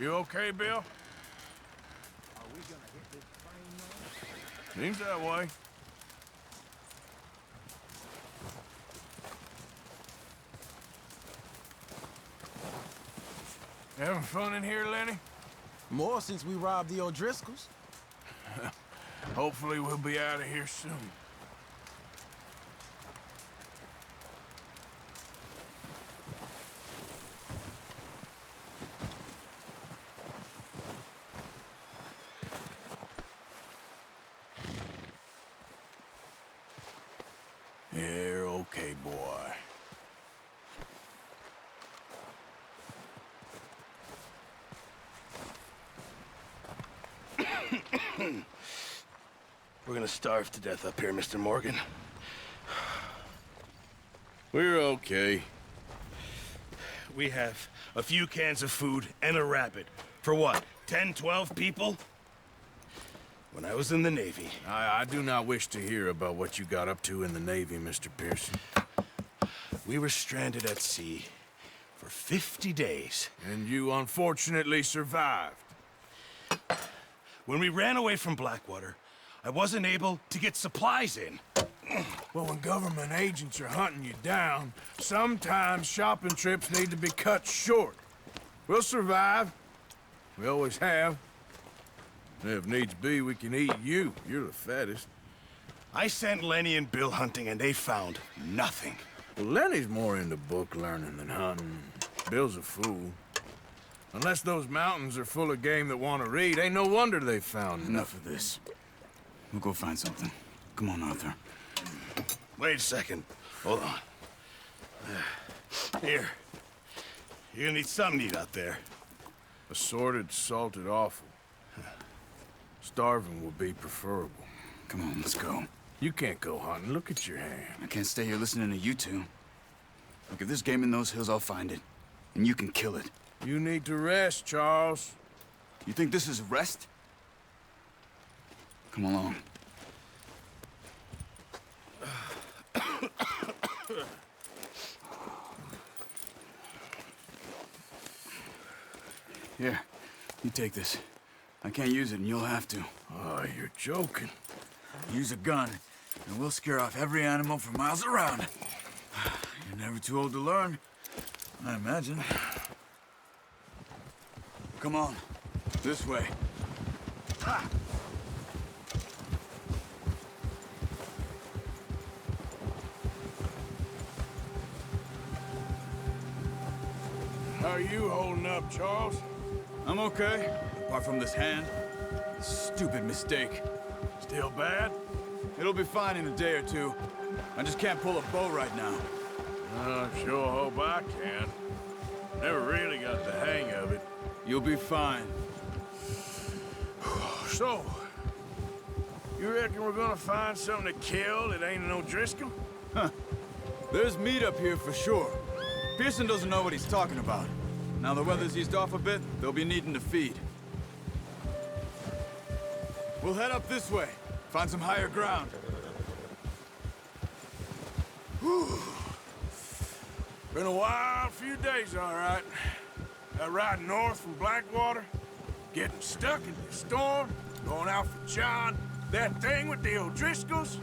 You okay, Bill? Seems that way. Having fun in here, Lenny? More since we robbed the O'Driscolls. Hopefully we'll be out of here soon. You're okay, boy. We're gonna starve to death up here, Mr. Morgan. We're okay. We have a few cans of food and a rabbit. For what, 10, 12 people? When I was in the Navy... I do not wish to hear about what you got up to in the Navy, Mr. Pearson. We were stranded at sea for 50 days. And you unfortunately survived. When we ran away from Blackwater, I wasn't able to get supplies in. Well, when government agents are hunting you down, sometimes shopping trips need to be cut short. We'll survive. We always have. And if needs be, we can eat you. You're the fattest. I sent Lenny and Bill hunting, and they found nothing. Well, Lenny's more into book learning than hunting. Bill's a fool. Unless those mountains are full of game that want to read, ain't no wonder they found Enough of this. We'll go find something. Come on, Arthur. Wait a second. Hold on. Here. You're gonna need something to eat out there. Assorted, salted offal. Starving would be preferable. Come on, let's go. You can't go hunting. Look at your hand. I can't stay here listening to you two. Look, if there's game in those hills, I'll find it. And you can kill it. You need to rest, Charles. You think this is rest? Come along. Here, you take this. I can't use it, and you'll have to. Oh, you're joking. Use a gun, and we'll scare off every animal for miles around. You're never too old to learn, I imagine. Come on, this way. Ah. How are you holding up, Charles? I'm okay, apart from this hand. This stupid mistake. Still bad? It'll be fine in a day or two. I just can't pull a bow right now. I sure hope I can. Never really got the hang of it. You'll be fine. So, you reckon we're gonna find something to kill that ain't an O'Driscoll? Huh. There's meat up here for sure. Pearson doesn't know what he's talking about. Now the weather's eased off a bit, they'll be needing to feed. We'll head up this way. Find some higher ground. Whew. Been a wild few days, all right. That ride north from Blackwater, getting stuck in the storm, going out for John, that thing with the O'Driscolls.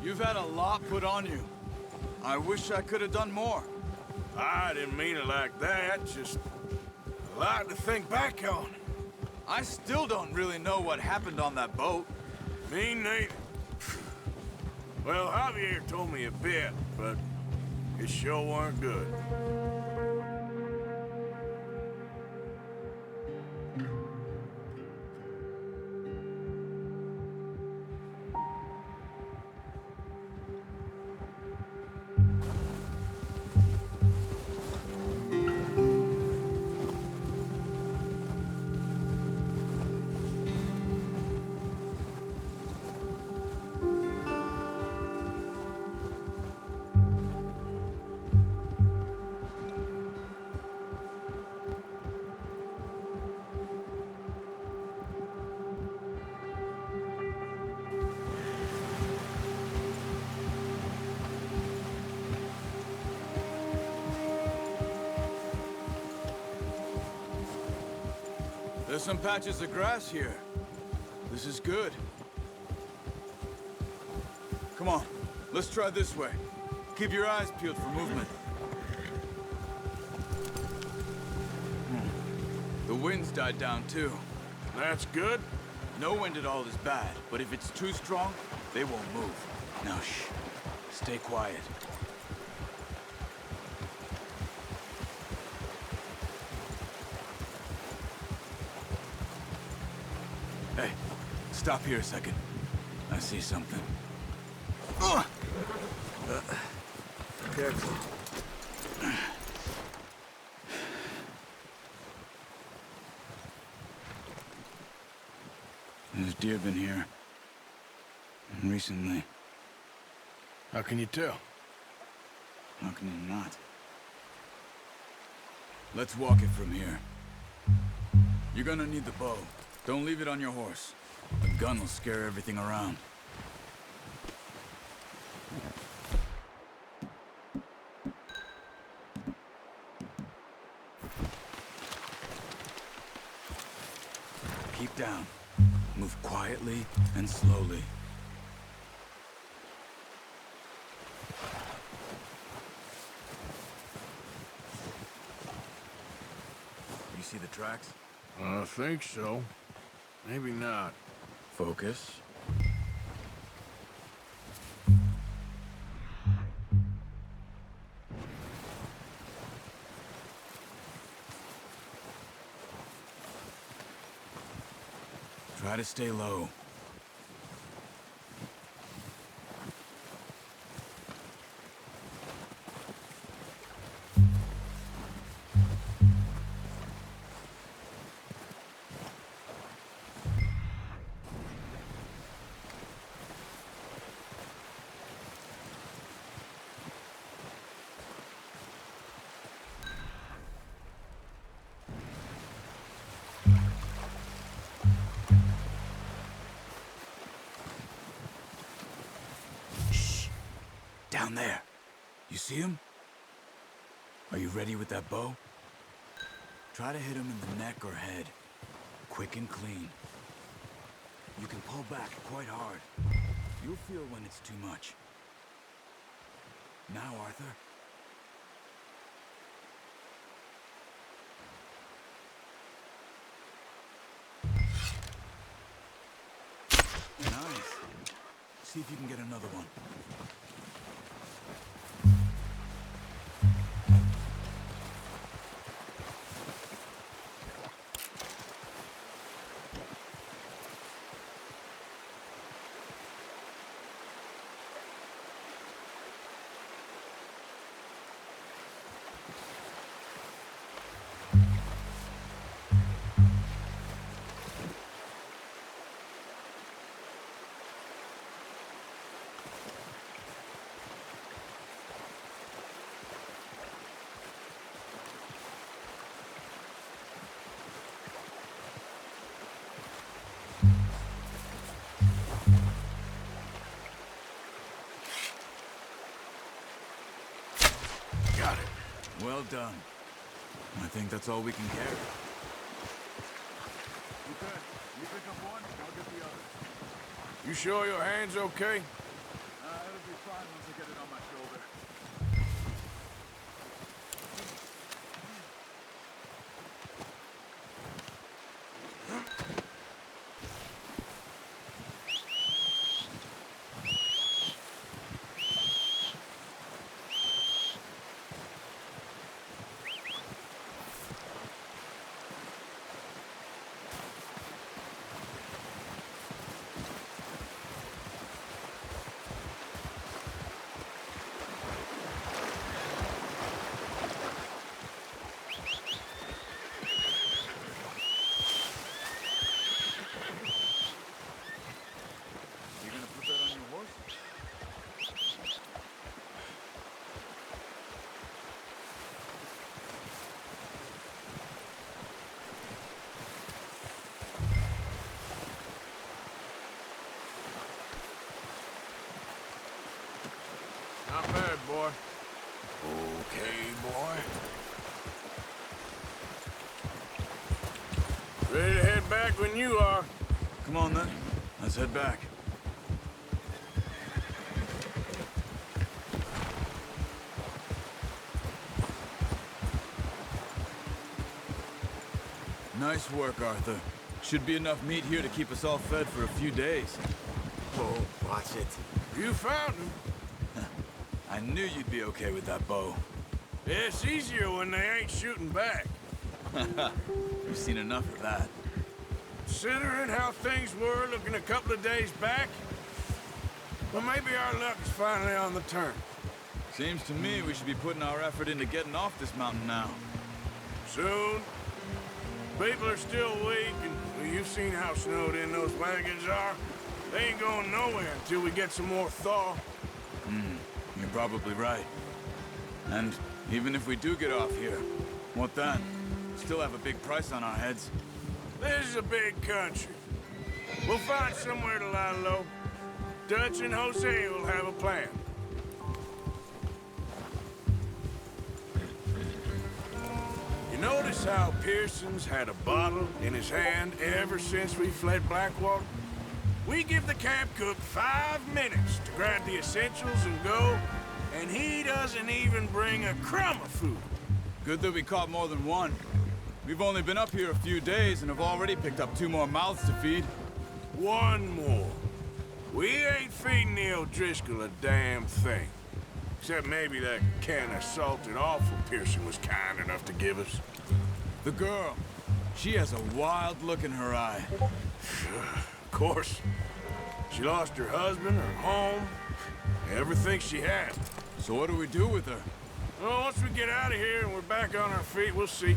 You've had a lot put on you. I wish I could have done more. I didn't mean it like that, just a lot to think back on. I still don't really know what happened on that boat. Me neither. Well, Javier told me a bit, but it sure weren't good. some patches of grass here. This is good. Come on, let's try this way. Keep your eyes peeled for movement. The wind's died down too. That's good. No wind at all is bad, but if it's too strong, they won't move. Now shh, stay quiet. Hey, stop here a second. I see something. Careful. There's deer been here. Recently. How can you tell? How can you not? Let's walk it from here. You're gonna need the bow. Don't leave it on your horse. The gun will scare everything around. Keep down. Move quietly and slowly. You see the tracks? I think so. Maybe not. Focus. Try to stay low. Down there. You see him? Are you ready with that bow? Try to hit him in the neck or head. Quick and clean. You can pull back quite hard. You'll feel when it's too much. Now, Arthur. Nice. See if you can get another one. Got it. Well done. I think that's all we can carry. Okay, you pick up one, I'll get the other. You sure your hand's okay? It'll be fine once I get it on my shoulder. Not bad, boy. Okay, boy. Ready to head back when you are. Come on, then. Let's head back. Nice work, Arthur. Should be enough meat here to keep us all fed for a few days. Oh, watch it. You found him. I knew you'd be okay with that bow. It's easier when they ain't shooting back. We've seen enough of that. Considering how things were looking a couple of days back, well, maybe our luck is finally on the turn. Seems to me we should be putting our effort into getting off this mountain now. Soon. People are still weak, and well, you've seen how snowed in those wagons are. They ain't going nowhere until we get some more thaw. You're probably right. And even if we do get off here, what then? Still have a big price on our heads. This is a big country. We'll find somewhere to lie low. Dutch and Jose will have a plan. You notice how Pearson's had a bottle in his hand ever since we fled Blackwater? We give the camp cook 5 minutes to grab the essentials and go, and he doesn't even bring a crumb of food. Good that we caught more than one. We've only been up here a few days and have already picked up 2 more mouths to feed. One more. We ain't feeding the O'Driscoll a damn thing. Except maybe that can of salted offal Pearson was kind enough to give us. The girl, she has a wild look in her eye. Of course. She lost her husband, her home, everything she had. So what do we do with her? Well, once we get out of here and we're back on our feet, we'll see.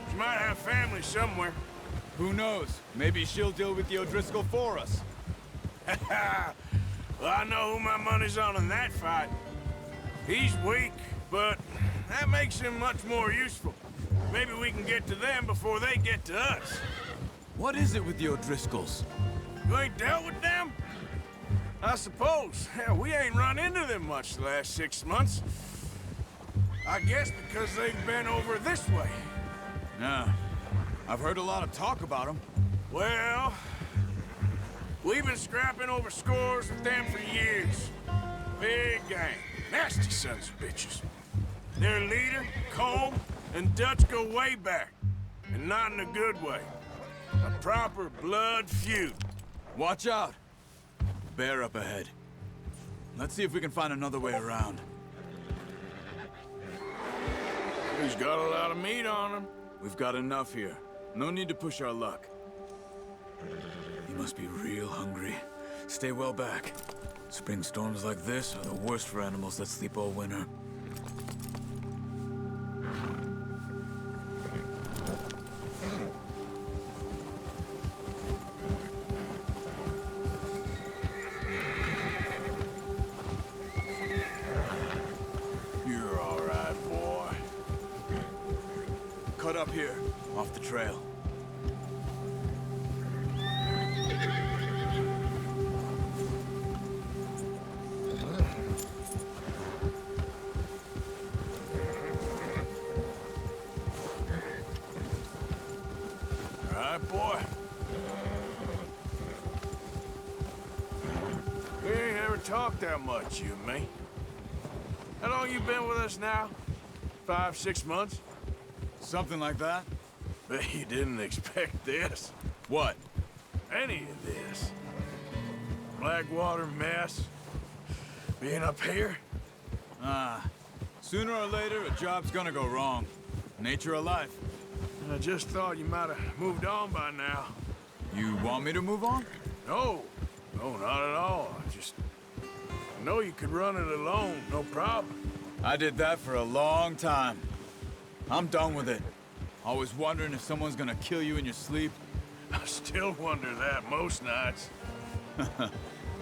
She might have family somewhere. Who knows? Maybe she'll deal with the O'Driscoll for us. Well, I know who my money's on in that fight. He's weak, but that makes him much more useful. Maybe we can get to them before they get to us. What is it with the O'Driscolls? You ain't dealt with them? I suppose. Hell, we ain't run into them much the last 6 months. I guess because they've been over this way. Yeah. I've heard a lot of talk about them. Well, we've been scrapping over scores with them for years. Big gang. Nasty sons of bitches. Their leader, Colm, and Dutch go way back. And not in a good way. A proper blood feud. Watch out! Bear up ahead. Let's see if we can find another way around. He's got a lot of meat on him. We've got enough here. No need to push our luck. He must be real hungry. Stay well back. Spring storms like this are the worst for animals that sleep all winter. You're all right, boy. Cut up here, off the trail. Boy. We ain't ever talked that much, you and me. How long you been with us now? 5, 6 months? Something like that? Bet you didn't expect this. What? Any of this. Blackwater mess. Being up here. Sooner or later, a job's gonna go wrong. Nature of life. I just thought you might have moved on by now. You want me to move on? No. No, not at all. I know you could run it alone, no problem. I did that for a long time. I'm done with it. Always wondering if someone's gonna kill you in your sleep. I still wonder that most nights.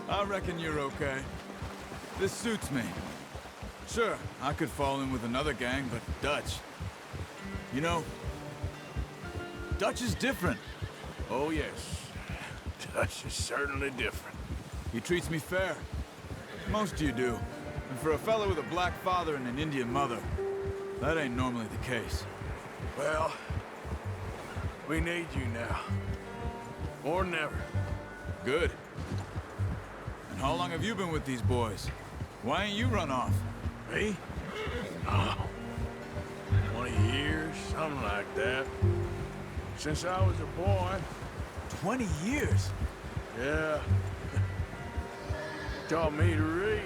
I reckon you're okay. This suits me. Sure, I could fall in with another gang, but Dutch... You know, Dutch is different. Oh, yes. Dutch is certainly different. He treats me fair. Most of you do. And for a fellow with a black father and an Indian mother, that ain't normally the case. Well, we need you now. Or never. Good. And how long have you been with these boys? Why ain't you run off? Me? Oh, 20 years, something like that. Since I was a boy. 20 years? Yeah. Taught me to read.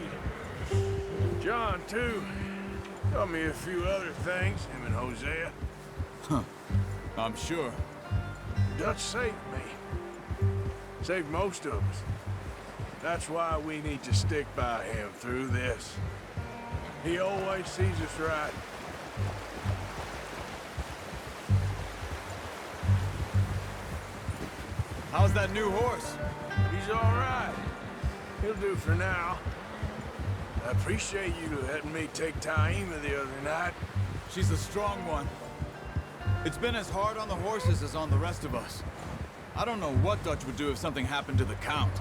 John, too. Taught me a few other things, him and Hosea. Huh. I'm sure. Dutch saved me. Saved most of us. That's why we need to stick by him through this. He always sees us right. How's that new horse? He's all right. He'll do for now. I appreciate you letting me take Taima the other night. She's a strong one. It's been as hard on the horses as on the rest of us. I don't know what Dutch would do if something happened to the Count.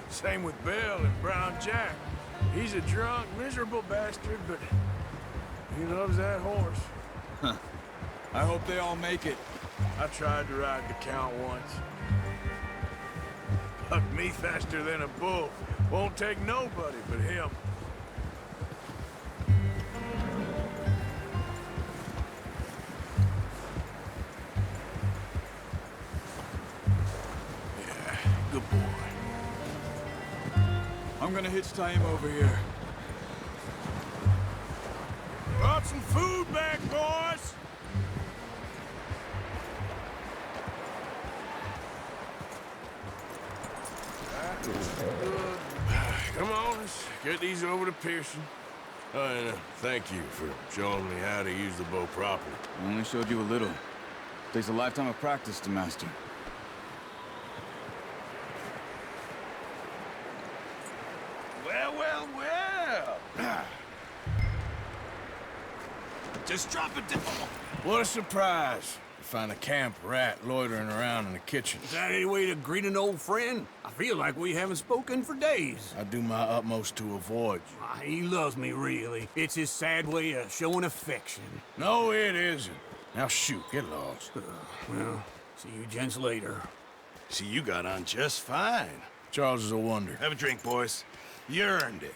Same with Bill and Brown Jack. He's a drunk, miserable bastard, but he loves that horse. Huh. I hope they all make it. I tried to ride the Count once. Bucked me faster than a bull. Won't take nobody but him. Yeah, good boy. I'm gonna hitch Taima over here. Brought some food back, boys! Come on, let's get these over to Pearson. Oh, and thank you for showing me how to use the bow properly. I only showed you a little. Takes a lifetime of practice to master. Well, well, well. Just drop it down. What a surprise. To find a camp rat loitering around in the kitchen. Is that any way to greet an old friend? I feel like we haven't spoken for days. I do my utmost to avoid you. He loves me, really. It's his sad way of showing affection. No, it isn't. Now shoot, get lost. Well, see you gents later. See, you got on just fine. Charles is a wonder. Have a drink, boys. You earned it.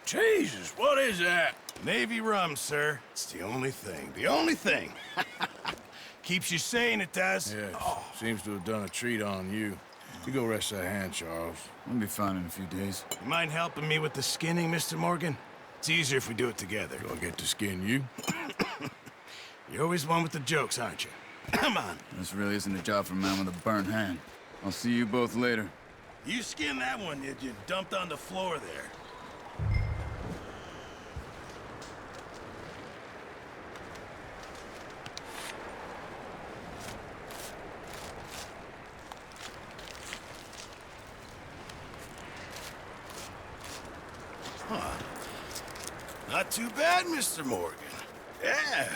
Jesus, what is that? Navy rum, sir. It's the only thing. The only thing. Keeps you sane, it does. Yes, seems to have done a treat on you. You go rest that hand, Charles. I'll be fine in a few days. You mind helping me with the skinning, Mr. Morgan? It's easier if we do it together. Do I get to skin you? You're always one with the jokes, aren't you? Come on. This really isn't a job for a man with a burnt hand. I'll see you both later. You skinned that one, did you? Dumped on the floor there. Not too bad, Mr. Morgan. Yeah.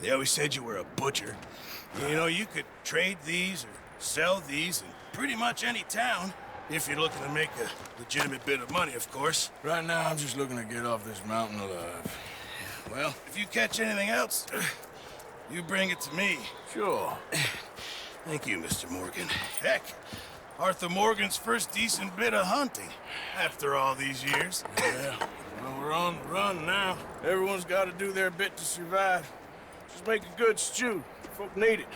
They always said you were a butcher. You know, you could trade these or sell these in pretty much any town, if you're looking to make a legitimate bit of money, of course. Right now, I'm just looking to get off this mountain alive. Well, if you catch anything else, you bring it to me. Sure. Thank you, Mr. Morgan. Heck, Arthur Morgan's first decent bit of hunting, after all these years. Yeah. Well, we're on the run now. Everyone's got to do their bit to survive. Just make a good stew. Folk need it.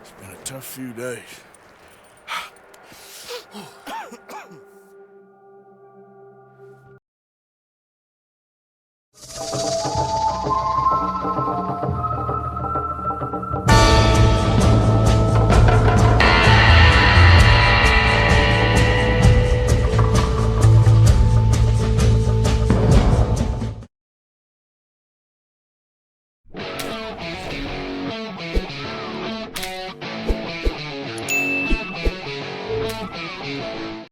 It's been a tough few days.